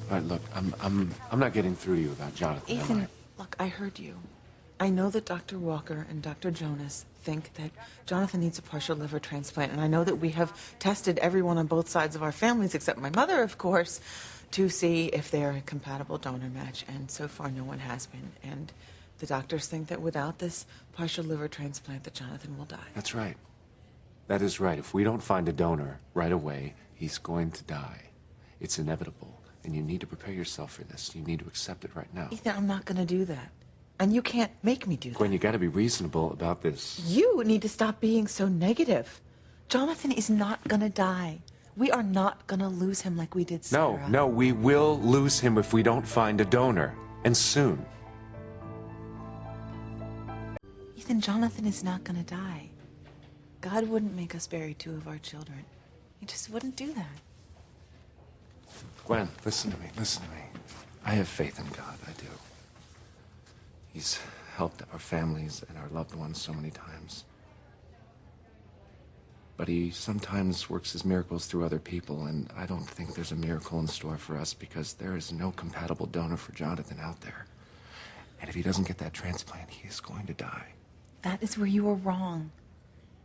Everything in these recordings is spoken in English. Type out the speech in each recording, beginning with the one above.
All right, look, I'm not getting through to you about Jonathan. Ethan, look, I heard you. I know that Dr. Walker and Dr. Jonas think that Jonathan needs a partial liver transplant, and I know that we have tested everyone on both sides of our families, except my mother, of course, to see if they're a compatible donor match, and so far no one has been. And the doctors think that without this partial liver transplant, that Jonathan will die. That's right. That is right. If we don't find a donor right away, he's going to die. It's inevitable, and you need to prepare yourself for this. You need to accept it right now. Ethan, I'm not going to do that. And you can't make me do that. Gwen, you got to be reasonable about this. You need to stop being so negative. Jonathan is not going to die. We are not going to lose him like we did Sarah. No, we will lose him if we don't find a donor. And soon. Ethan, Jonathan is not going to die. God wouldn't make us bury two of our children. He just wouldn't do that. Gwen, listen to me. I have faith in God, I do. He's helped our families and our loved ones so many times. But he sometimes works his miracles through other people, and I don't think there's a miracle in store for us because there is no compatible donor for Jonathan out there. And if he doesn't get that transplant, he is going to die. That is where you are wrong.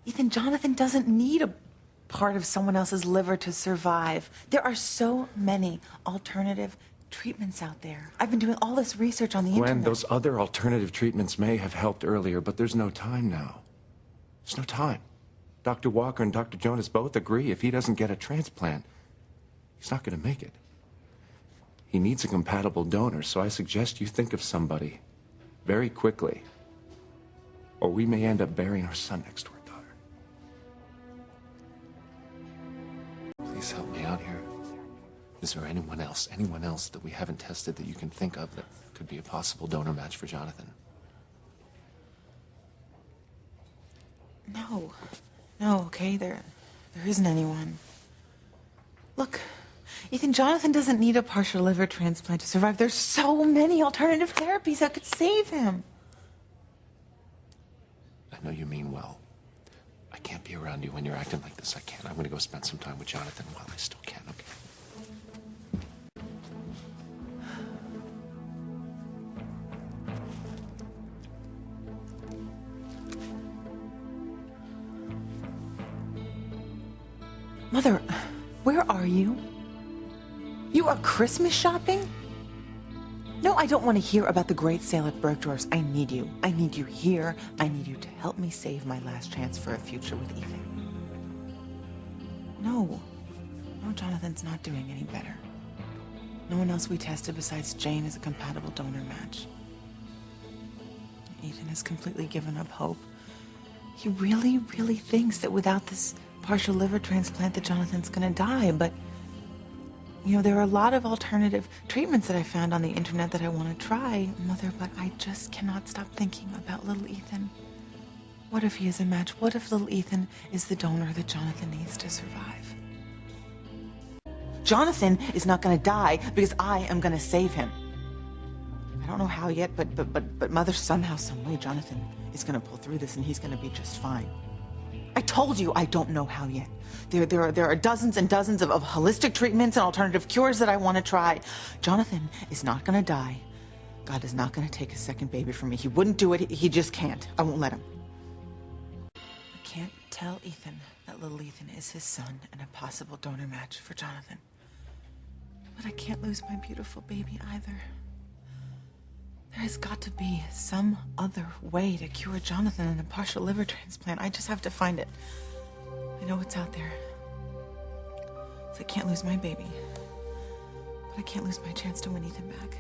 Ethan, Jonathan doesn't need a part of someone else's liver to survive. There are so many alternative treatments out there. I've been doing all this research on the internet. Gwen, those other alternative treatments may have helped earlier, but there's no time now. There's no time. Dr. Walker and Dr. Jonas both agree if he doesn't get a transplant, he's not going to make it. He needs a compatible donor, so I suggest you think of somebody very quickly, or we may end up burying our son next to our daughter. Please help me out here. Is there anyone else that we haven't tested that you can think of that could be a possible donor match for Jonathan? No, okay, there isn't anyone. Look, Ethan, Jonathan doesn't need a partial liver transplant to survive. There's so many alternative therapies that could save him. I know you mean well. I can't be around you when you're acting like this. I can't. I'm going to go spend some time with Jonathan while I still can, okay? Mother, where are you? You are Christmas shopping? No, I don't want to hear about the great sale at Bergdorf's. I need you. I need you here. I need you to help me save my last chance for a future with Ethan. No, Jonathan's not doing any better. No one else we tested besides Jane is a compatible donor match. Ethan has completely given up hope. He really, really thinks that without this partial liver transplant that Jonathan's gonna die, but you know, there are a lot of alternative treatments that I found on the internet that I want to try, Mother, but I just cannot stop thinking about little Ethan. What if he is a match? What if little Ethan is the donor that Jonathan needs to survive? Jonathan is not going to die because I am going to save him. I don't know how yet, but Mother, somehow, some way, Jonathan is going to pull through this and he's going to be just fine. I told you I don't know how yet. There are dozens and dozens of holistic treatments and alternative cures that I want to try. Jonathan is not going to die. God is not going to take a second baby from me. He wouldn't do it. He just can't. I won't let him. I can't tell Ethan that little Ethan is his son and a possible donor match for Jonathan. But I can't lose my beautiful baby either. There has got to be some other way to cure Jonathan and a partial liver transplant. I just have to find it. I know it's out there. So I can't lose my baby. But I can't lose my chance to win Ethan back.